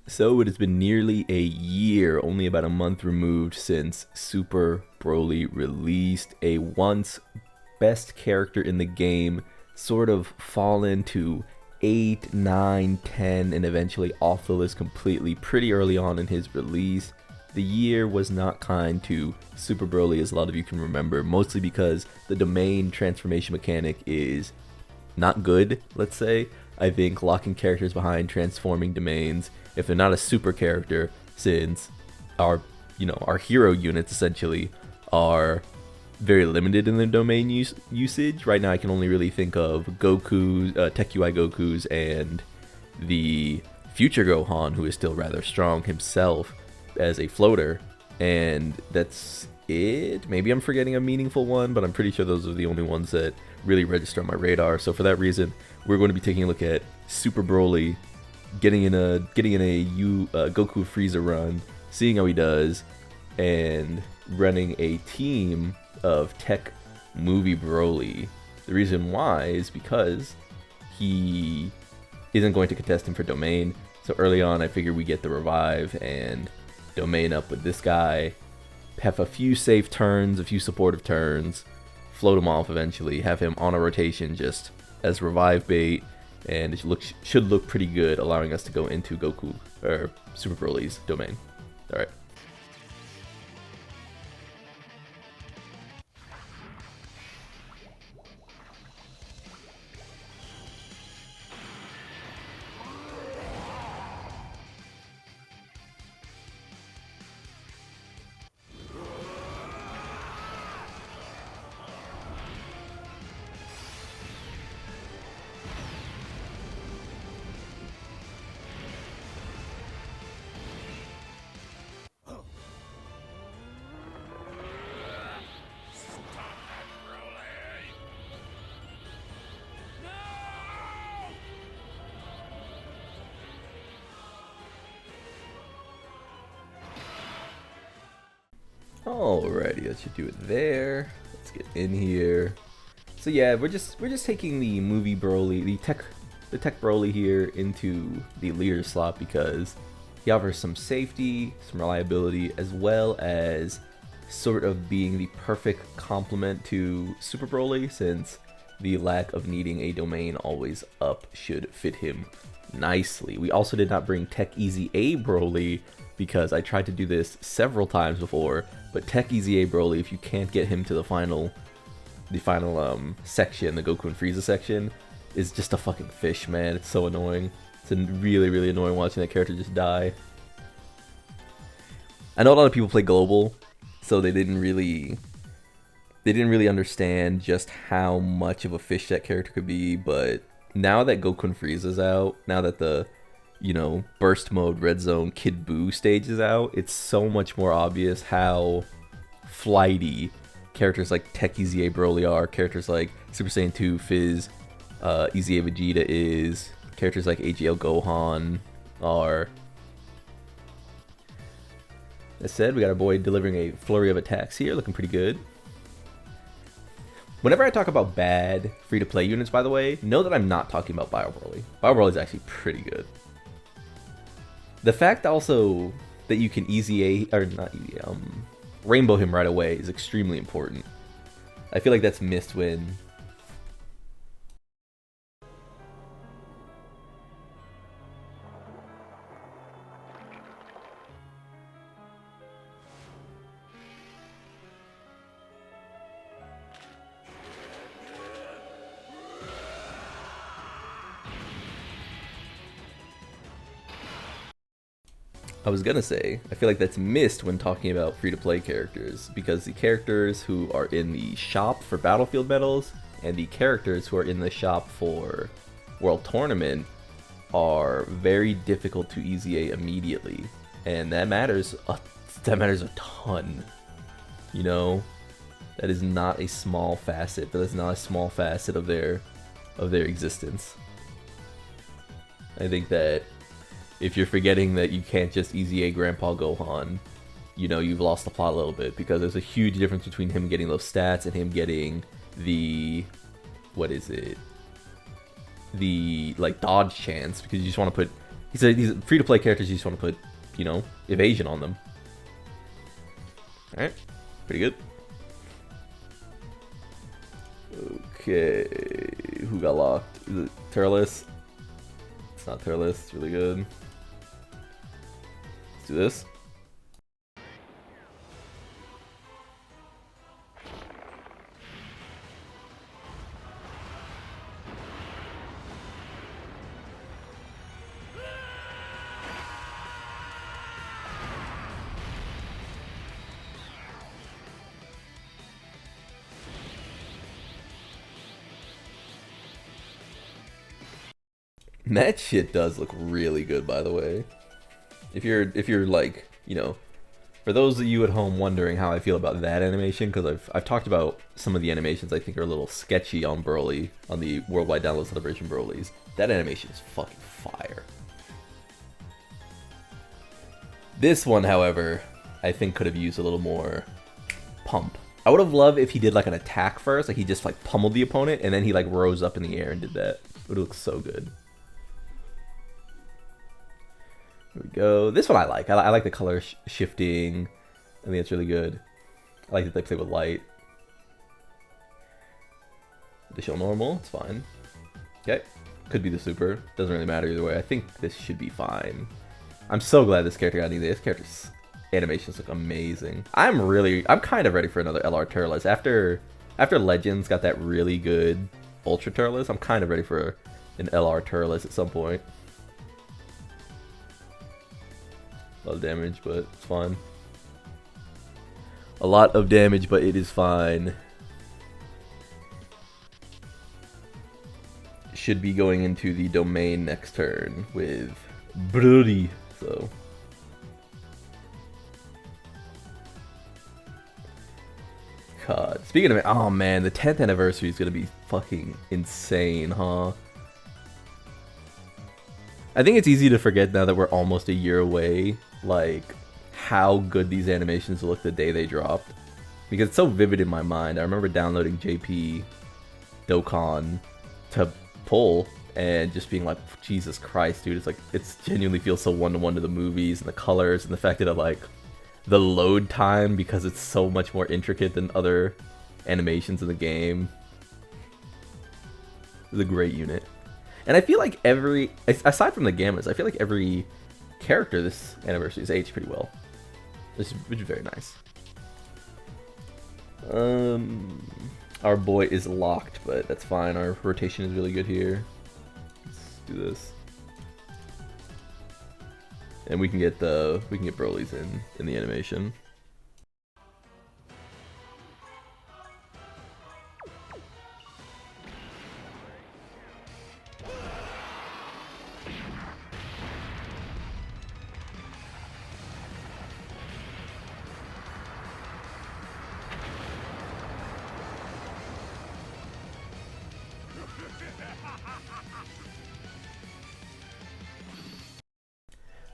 So it has been nearly a year, only about a month removed since Super Broly released, a once best character in the game, sort of fallen to 8, 9, 10, and eventually off the list completely pretty early on in his release. The year was not kind to Super Broly, as a lot of you can remember, mostly because the domain transformation mechanic is not good, let's say. I think locking characters behind transforming domains, if they're not a super character, since our our hero units essentially are very limited in their domain usage. Right now I can only really think of Goku's, Tech UI Goku's, and the future Gohan, who is still rather strong himself as a floater, and that's it. Maybe I'm forgetting a meaningful one, but I'm pretty sure those are the only ones that really register on my radar. So for that reason, we're going to be taking a look at Super Broly, getting in a Goku Frieza run, seeing how he does, and running a team of Tech Movie Broly. The reason why is because he isn't going to contest him for domain. So early on, I figured we get the revive and domain up with this guy, have a few safe turns, a few supportive turns, float him off eventually, have him on a rotation just as revive bait, and it should look pretty good, allowing us to go into Goku or Super Broly's domain. All right. Alrighty, that should do it there. Let's get in here. So yeah, we're just taking the movie Broly, the tech Broly here into the leader slot because he offers some safety, some reliability, as well as sort of being the perfect complement to Super Broly, since the lack of needing a domain always up should fit him nicely. We also did not bring Tech Easy A Broly because I tried to do this several times before, but Tech Easy A Broly, if you can't get him to the final section, the Goku and Frieza section, is just a fucking fish, man. It's so annoying. It's really, really annoying watching that character just die. I know a lot of people play Global, so they didn't really understand just how much of a fish that character could be, but now that Goku and Frieza's out, now that the burst mode red zone Kid Buu stage is out, it's so much more obvious how flighty characters like Tech Easy A Broly are, characters like Super Saiyan 2 Fizz, Easy A Vegeta is, characters like AGL Gohan are. As said, we got our boy delivering a flurry of attacks here, looking pretty good. Whenever I talk about bad free-to-play units, by the way, know that I'm not talking about Bio Broly. Bio Broly is actually pretty good. The fact also that you can rainbow him right away is extremely important. I feel like that's missed when I was gonna say, I feel like that's missed when talking about free-to-play characters, because the characters who are in the shop for Battlefield medals and the characters who are in the shop for World Tournament are very difficult to Easy A immediately, and that matters a ton. That is not a small facet. That is not a small facet of their existence. I think that if you're forgetting that you can't just Easy A Grandpa Gohan, you've lost the plot a little bit, because there's a huge difference between him getting those stats and him getting the, the dodge chance, because you just want to put He said these free-to-play characters, you just want to put, you know, evasion on them. Alright, pretty good. Okay, who got locked? Is it Turles? It's not Turles, it's really good. Let's do this. That shit does look really good, by the way. If you're like, you know, for those of you at home wondering how I feel about that animation, because I've talked about some of the animations I think are a little sketchy on Broly, on the Worldwide Download Celebration Broly's. That animation is fucking fire. This one, however, I think could have used a little more pump. I would have loved if he did like an attack first, like he just like pummeled the opponent, and then he like rose up in the air and did that. It would look so good. Here we go. This one I like. I like the color shifting. I think it's really good. I like that they play with light. Additional normal, it's fine. Okay, could be the super. Doesn't really matter either way. I think this should be fine. I'm so glad this character got needed. This character's animations look amazing. I'm kind of ready for another LR Turles. After Legends got that really good Ultra Turles, I'm kind of ready for an LR Turles at some point. A lot of damage, but it's fine. A lot of damage, but it is fine. Should be going into the domain next turn with Broly. So God. Speaking of it, oh man, the 10th anniversary is gonna be fucking insane, huh? I think it's easy to forget now that we're almost a year away, like, how good these animations look the day they dropped. Because it's so vivid in my mind. I remember downloading JP Dokkan to pull and just being like, Jesus Christ, dude. It's like, it's genuinely feels so one-to-one to the movies and the colors and the fact that it, like, the load time, because it's so much more intricate than other animations in the game. It's a great unit. And I feel like aside from the Gammas, I feel like every character this anniversary is aged pretty well. Which is very nice. Our boy is locked, but that's fine. Our rotation is really good here. Let's do this. And we can get Broly's in the animation.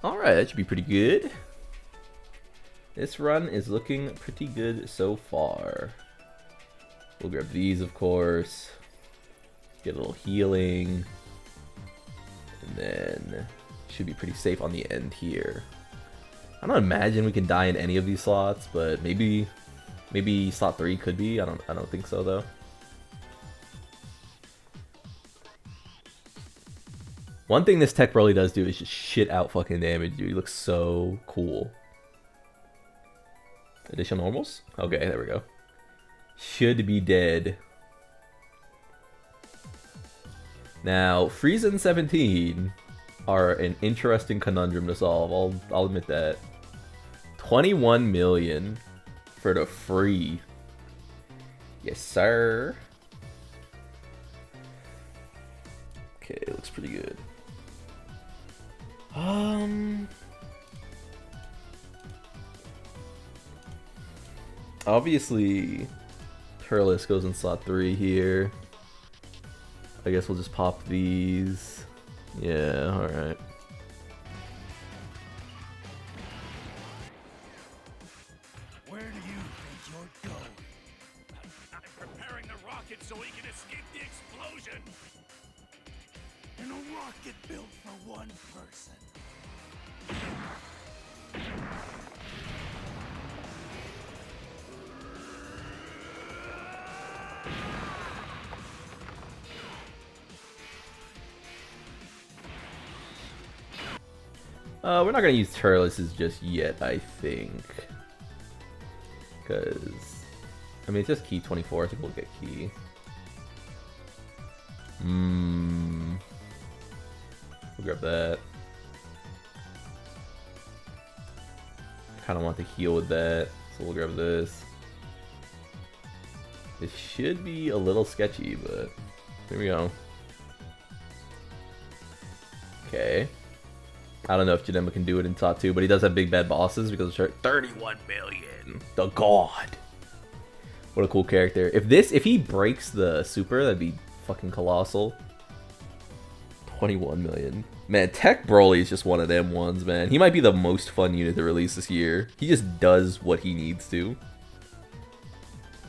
Alright, that should be pretty good. This run is looking pretty good so far. We'll grab these, of course. Get a little healing. And then should be pretty safe on the end here. I don't imagine we can die in any of these slots, but maybe slot 3 could be. I don't think so though. One thing this tech Broly does do is just shit out fucking damage, dude. He looks so cool. Additional normals? Okay, there we go. Should be dead. Now, Frieza and 17 are an interesting conundrum to solve. I'll admit that. 21 million for the free. Yes, sir. Okay, it looks pretty good. Obviously, Turles goes in slot 3 here. I guess we'll just pop these. Yeah, alright. Where do you think you're going? I'm preparing the rocket so he can escape the explosion! And a rocket built for one person. We're not gonna use Turles' just yet, I think. Because, I mean, it's just key 24. I think we'll get key. We'll grab that. Kind of want to heal with that, so we'll grab this. It should be a little sketchy, but here we go. Okay. I don't know if Janemba can do it in top 2, but he does have big bad bosses because of 31 million. The god. What a cool character. If he breaks the super, that'd be fucking colossal. 21 million. Man, Tech Broly is just one of them ones, man. He might be the most fun unit to release this year. He just does what he needs to.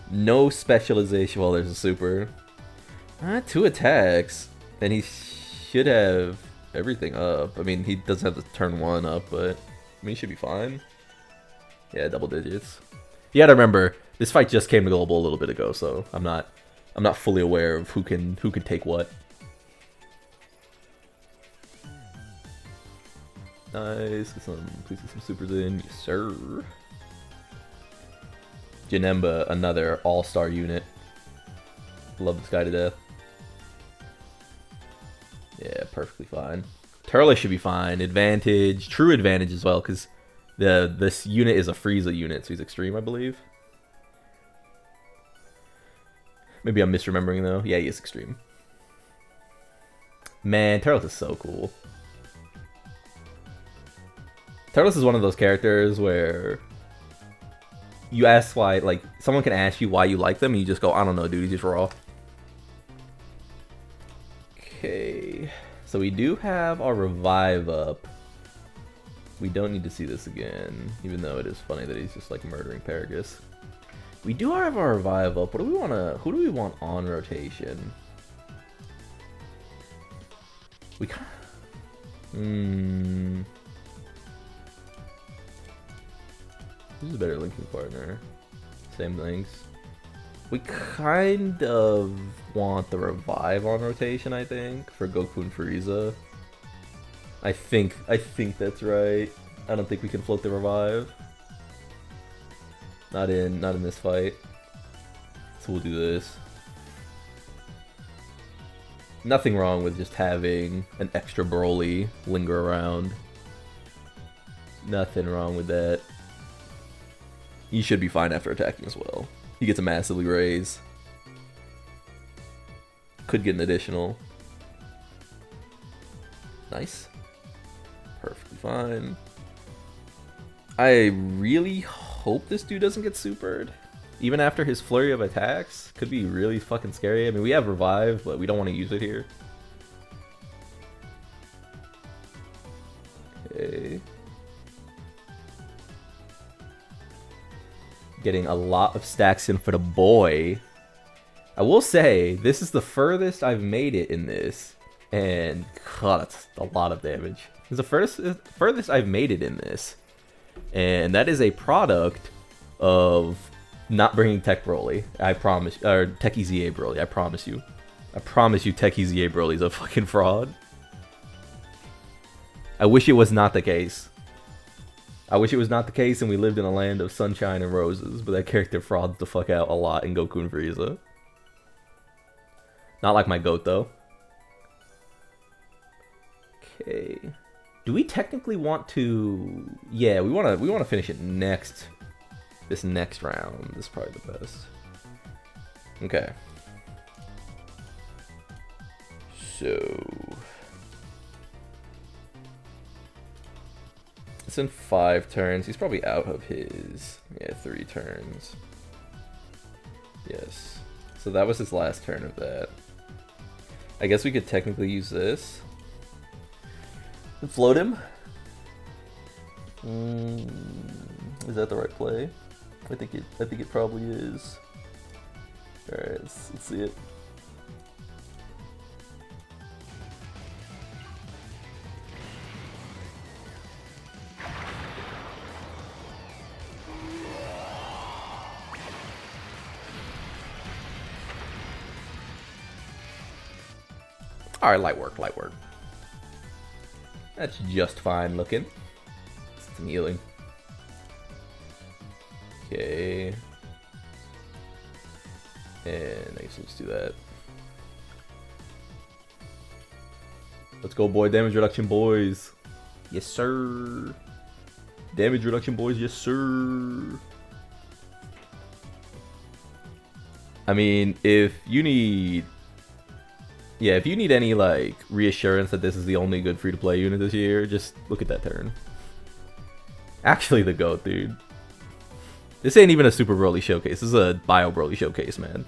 No specialization while there's a super. 2 attacks. And he should have everything up. I mean, he doesn't have the turn 1 up, but I mean, he should be fine. Yeah, double digits. You gotta remember, this fight just came to global a little bit ago, so I'm not fully aware of who can take what. Nice. Please get some supers in, yes, sir. Janemba, another all-star unit. Love this guy to death. Yeah, perfectly fine. Turles should be fine. Advantage, true advantage as well, because this unit is a Frieza unit, so he's extreme, I believe. Maybe I'm misremembering though. Yeah, he is extreme. Man, Turles is so cool. Turles is one of those characters where you ask why, like, someone can ask you why you like them, and you just go, I don't know, dude, he's just raw. Okay, so we do have our revive up. We don't need to see this again, even though it is funny that he's just like murdering Paragus. We do have our revive up. What do we wanna? Who do we want on rotation? We Who's a better linking partner? Same things. We kind of want the revive on rotation, I think, for Goku and Frieza. I think that's right. I don't think we can float the revive. Not in this fight. So we'll do this. Nothing wrong with just having an extra Broly linger around. Nothing wrong with that. He should be fine after attacking as well. He gets a massively raise. Could get an additional. Nice. Perfectly fine. I really hope this dude doesn't get supered. Even after his flurry of attacks. Could be really fucking scary. I mean, we have revive, but we don't want to use it here. Okay. Getting a lot of stacks in for the boy. I will say, this is the furthest I've made it in this. And, god, that's a lot of damage. It's the furthest I've made it in this. And that is a product of not bringing Tech Broly. I promise. Or Techie ZA Broly, I promise you. I promise you Techie ZA Broly is a fucking fraud. I wish it was not the case. I wish it was not the case and we lived in a land of sunshine and roses, but that character frauds the fuck out a lot in Goku and Frieza. Not like my goat though. Okay. Do we technically want to? Yeah, we want to finish it next. This next round. This is probably the best. Okay. So it's in 5 turns. He's probably out of his 3 turns. Yes. So that was his last turn of that. I guess we could technically use this. And float him. Is that the right play? I think it probably is. All right, let's see it. All right, light work. That's just fine looking. Some healing. Okay. And I guess let's do that. Let's go, boy. Damage reduction, boys. Yes, sir. Damage reduction, boys. Yes, sir. I mean, if you need... Yeah, if you need any, like, reassurance that this is the only good free-to-play unit this year, just look at that turn. Actually the GOAT, dude. This ain't even a Super Broly showcase. This is a Bio Broly showcase, man.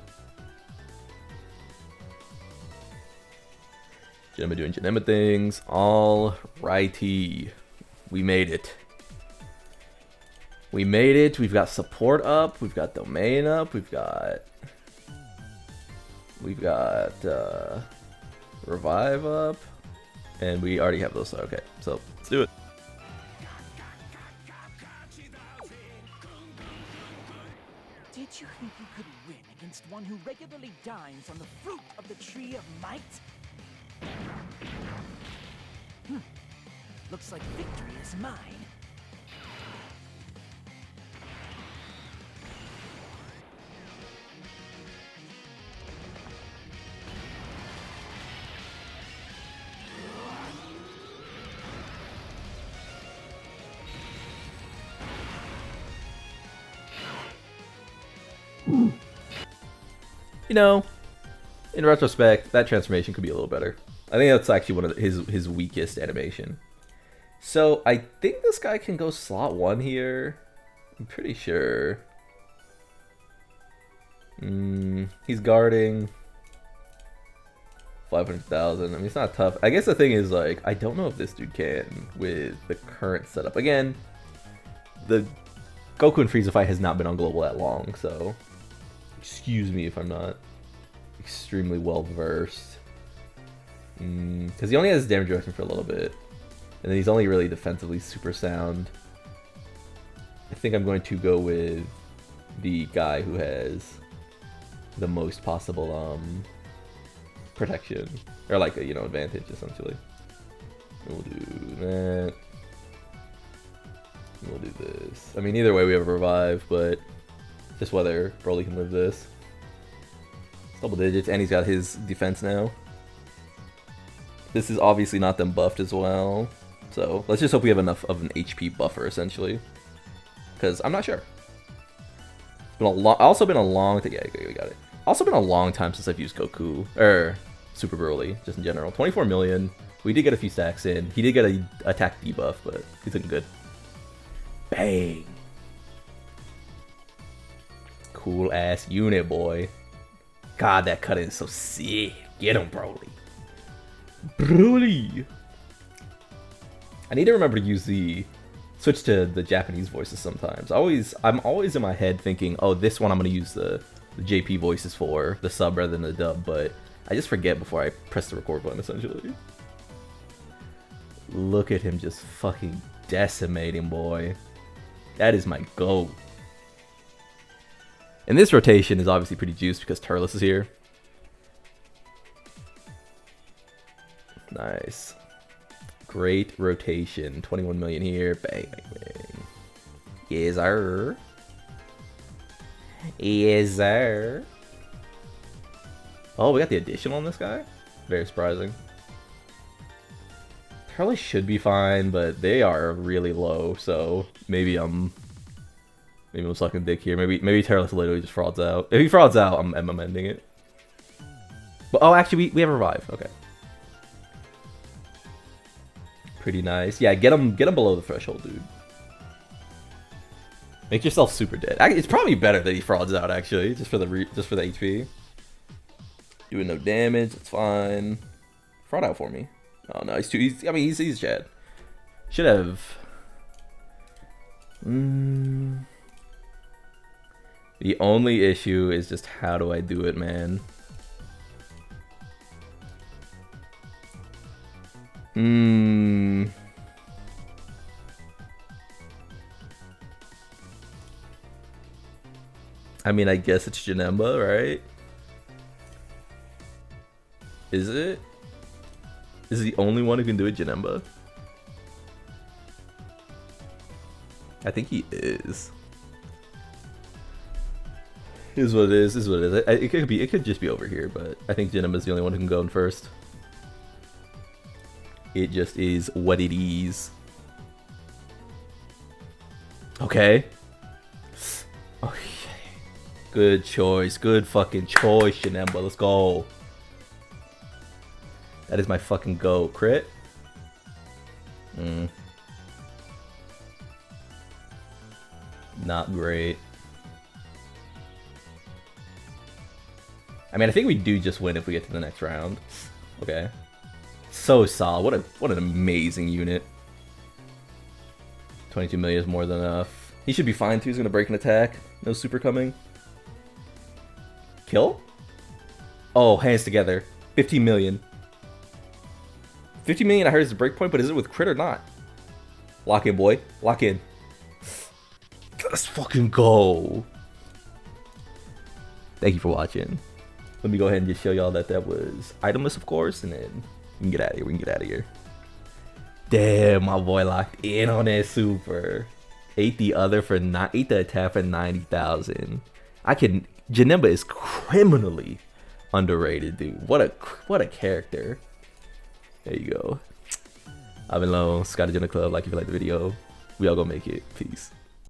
Janemba doing Janemba things. All righty. We made it. We made it. We've got support up. We've got domain up. We've got revive up. And we already have those. Okay, so let's do it. Did you think you could win against one who regularly dines on the fruit of the tree of might? Looks like victory is mine. You know, in retrospect, that transformation could be a little better. I think that's actually one of his weakest animation. So I think this guy can go slot 1 here. I'm pretty sure. He's guarding 500,000. I mean, it's not tough. I guess the thing is, like, I don't know if this dude can with the current setup. Again, the Goku and Frieza fight has not been on global that long, so excuse me if I'm not extremely well versed. Because he only has damage reduction for a little bit, and then he's only really defensively super sound. I think I'm going to go with the guy who has the most possible protection, or like a, you know, advantage essentially. We'll do that. We'll do this. I mean, either way we have a revive, but just whether Broly can live this. It's double digits, and he's got his defense now. This is obviously not them buffed as well, so let's just hope we have enough of an HP buffer essentially, because I'm not sure. It's been also been a long time. Yeah, we got it. Also been a long time since I've used Goku or Super Broly, just in general. 24 million. We did get a few stacks in. He did get a attack debuff, but he's looking good. Bang! Cool ass unit, boy. God, that cut is so sick. Get him, Broly. Broly! I need to remember to use switch to the Japanese voices sometimes. I'm always in my head thinking, oh, this one I'm gonna use the JP voices for, the sub rather than the dub, but I just forget before I press the record button essentially. Look at him just fucking decimating, boy. That is my GOAT. And this rotation is obviously pretty juiced because Turles is here. Nice. Great rotation. 21 million here. Bang, bang, bang. Yes, sir. Yes, sir. Oh, we got the addition on this guy? Very surprising. Turles should be fine, but they are really low, so maybe I'm sucking dick here. Maybe Turles literally just frauds out. If he frauds out, I'm ending it. But oh, actually, we have a revive. Okay. Pretty nice. Yeah, get him below the threshold, dude. Make yourself super dead. It's probably better that he frauds out actually, just for the HP. Doing no damage. It's fine. Fraud out for me. Oh no, he's Chad. Should have. The only issue is just how do I do it, man? I mean, I guess it's Janemba, right? Is it? Is he the only one who can do it, Janemba? I think he is. Is what it is. Is what it is. It could be. It could just be over here, but I think Janemba's the only one who can go in first. It just is what it is. Okay. Okay. Good choice. Good fucking choice, Janemba. Let's go. That is my fucking go. Crit. Not great. I mean, I think we do just win if we get to the next round. Okay. So solid. What an amazing unit. 22 million is more than enough. He should be fine too. He's gonna break an attack. No super coming. Kill? Oh, hands together. 15 million. 50 million I heard is the break point, but is it with crit or not? Lock in, boy. Lock in. Let's fucking go. Thank you for watching. Let me go ahead and just show y'all that that was itemless, of course, and then we can get out of here. We can get out of here. Damn, my boy locked in on that super. Ate the attack for 90,000. Janemba is criminally underrated, dude. What a character. There you go. I've been low. Scotty Jenna Club. Like if you like the video. We all gonna make it. Peace.